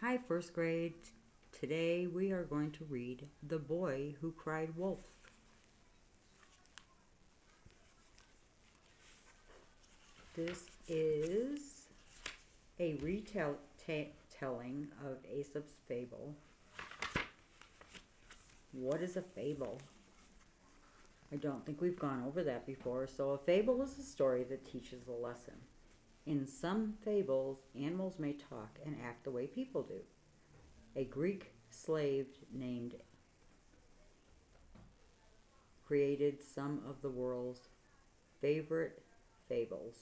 Hi, first grade. Today we are going to read The Boy Who Cried Wolf. This is a retelling of Aesop's fable. What is a fable? I don't think we've gone over that before. So, a fable is a story that teaches a lesson. In some fables, animals may talk and act the way people do. A Greek slave named created some of the world's favorite fables.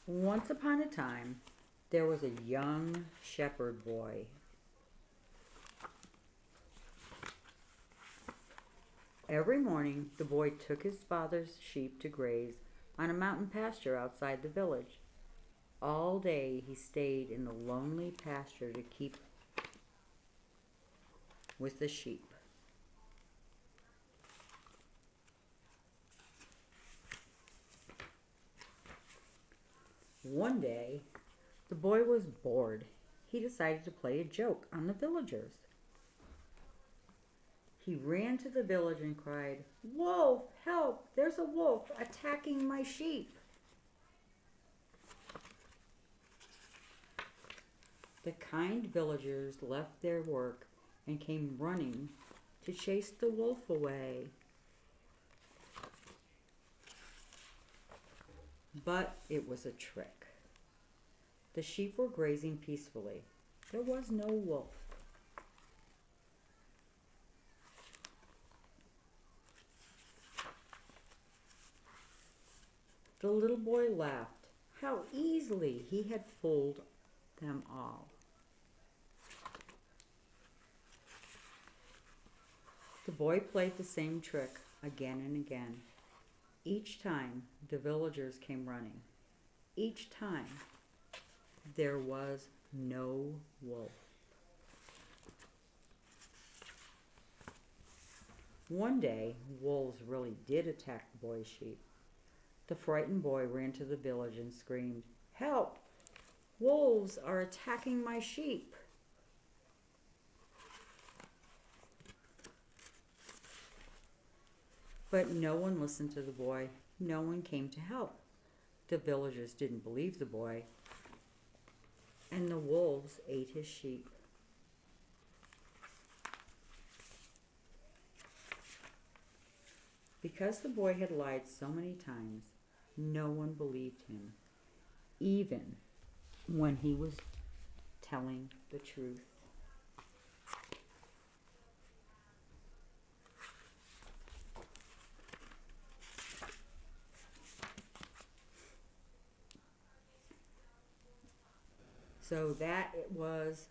Once upon a time, there was a young shepherd boy. Every morning, the boy took his father's sheep to graze on a mountain pasture outside the village. All day he stayed in the lonely pasture to keep with the sheep. One day, the boy was bored. He decided to play a joke on the villagers. He ran to the village and cried, "Wolf, help! There's a wolf attacking my sheep." The kind villagers left their work and came running to chase the wolf away. But it was a trick. The sheep were grazing peacefully. There was no wolf. The little boy laughed. How easily he had fooled them all. The boy played the same trick again and again. Each time the villagers came running. Each time there was no wolf. One day, wolves really did attack the boy's sheep. The frightened boy ran to the village and screamed, "Help! Wolves are attacking my sheep." But no one listened to the boy. No one came to help. The villagers didn't believe the boy, and the wolves ate his sheep. Because the boy had lied so many times, no one believed him, even when he was telling the truth. So that it was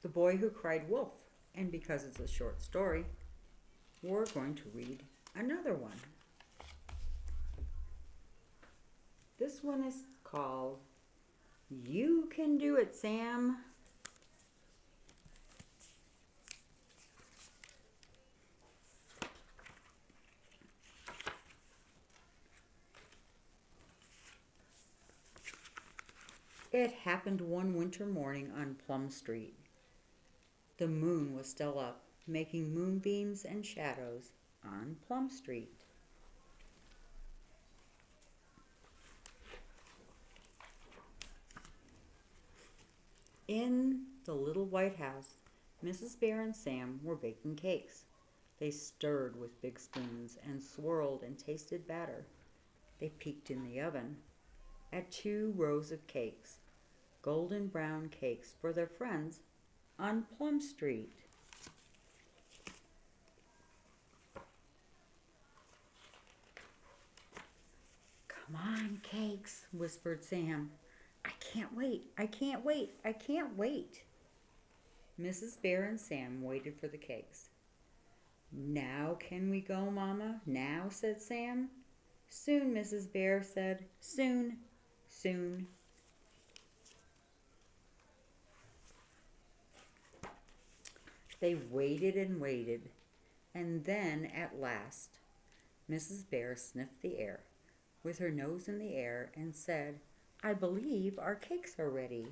The Boy Who Cried Wolf. And because it's a short story, we're going to read another one. This one is called You Can Do It, Sam. It happened one winter morning on Plum Street. The moon was still up, making moonbeams and shadows on Plum Street. In the little white house, Mrs. Bear and Sam were baking cakes. They stirred with big spoons and swirled and tasted batter. They peeked in the oven at 2 rows of cakes, golden brown cakes for their friends on Plum Street. "Come on, cakes," whispered Sam. "I can't wait, I can't wait, I can't wait." Mrs. Bear and Sam waited for the cakes. "Now can we go, Mama? Now," said Sam. "Soon," Mrs. Bear said. "Soon, soon." They waited and waited, and then at last Mrs. Bear sniffed the air with her nose in the air and said, I believe our cakes are ready.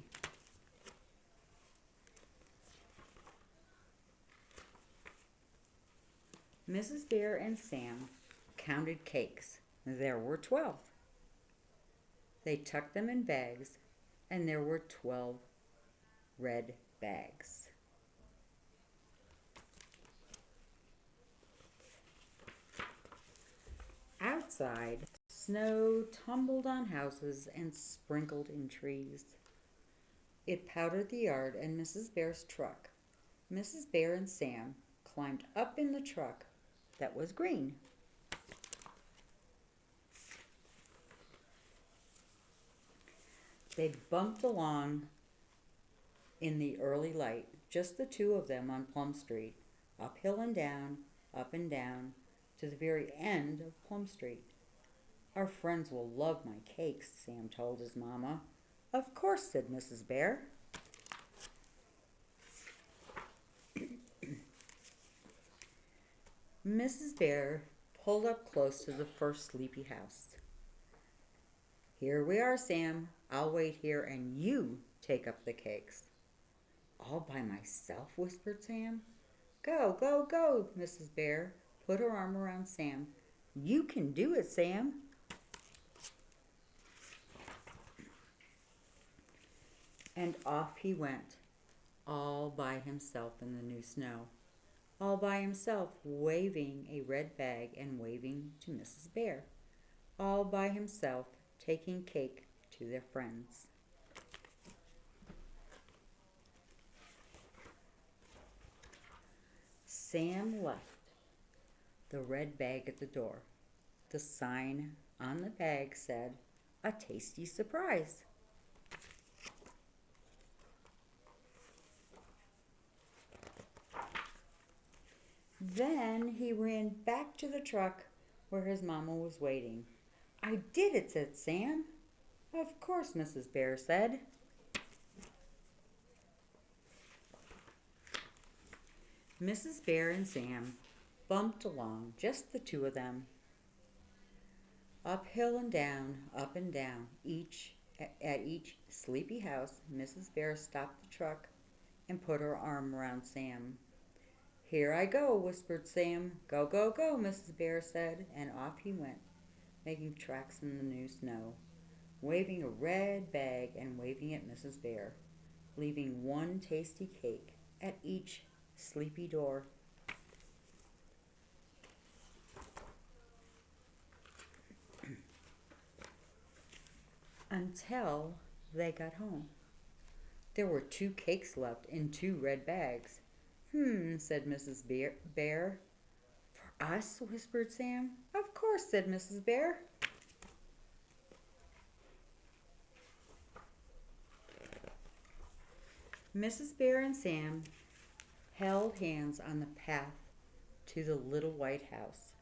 Mrs. Bear and Sam counted cakes. There were 12. They tucked them in bags, and there were 12 red bags. Outside, snow tumbled on houses and sprinkled in trees. It powdered the yard and Mrs. Bear's truck. Mrs. Bear and Sam climbed up in the truck that was green. They bumped along in the early light, just the two of them on Plum Street, uphill and down, up and down, to the very end of Plum Street. Our friends will love my cakes, Sam told his mamma. Of course, said Mrs. Bear. Mrs. Bear pulled up close to the first sleepy house. Here we are, Sam. I'll wait here and you take up the cakes. All by myself, whispered Sam. Go, go, go, Mrs. Bear put her arm around Sam. You can do it, Sam. And off he went, all by himself in the new snow. All by himself, waving a red bag and waving to Mrs. Bear. All by himself, taking cake to their friends. Sam left the red bag at the door. The sign on the bag said, "A tasty surprise." Then he ran back to the truck where his mama was waiting. "I did it," said Sam. "Of course," Mrs. Bear said. Mrs. Bear and Sam bumped along, just the two of them. Uphill and down, up and down, at each sleepy house, Mrs. Bear stopped the truck and put her arm around Sam. "Here I go," whispered Sam. "Go, go, go," Mrs. Bear said, and off he went, making tracks in the new snow, waving a red bag and waving at Mrs. Bear, leaving one tasty cake at each sleepy door. Until they got home. There were 2 cakes left in 2 red bags. Said Mrs. Bear. "For us?" whispered Sam. "Of course," said Mrs. Bear. Mrs. Bear and Sam held hands on the path to the little white house,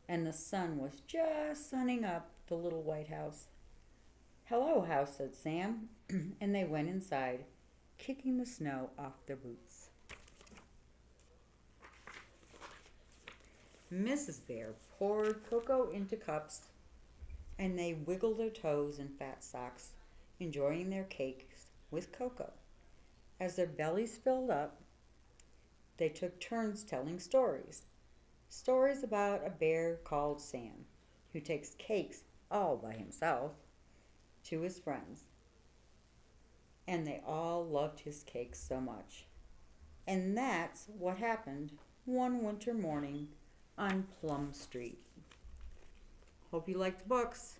and the sun was just sunning up the little white house. "Hello, house," said Sam, and they went inside, kicking the snow off their boots. Mrs. Bear poured cocoa into cups, and they wiggled their toes in fat socks, enjoying their cakes with cocoa. As their bellies filled up, they took turns telling stories. Stories about a bear called Sam, who takes cakes all by himself to his friends. And they all loved his cakes so much. And that's what happened one winter morning on Plum Street. Hope you liked the books.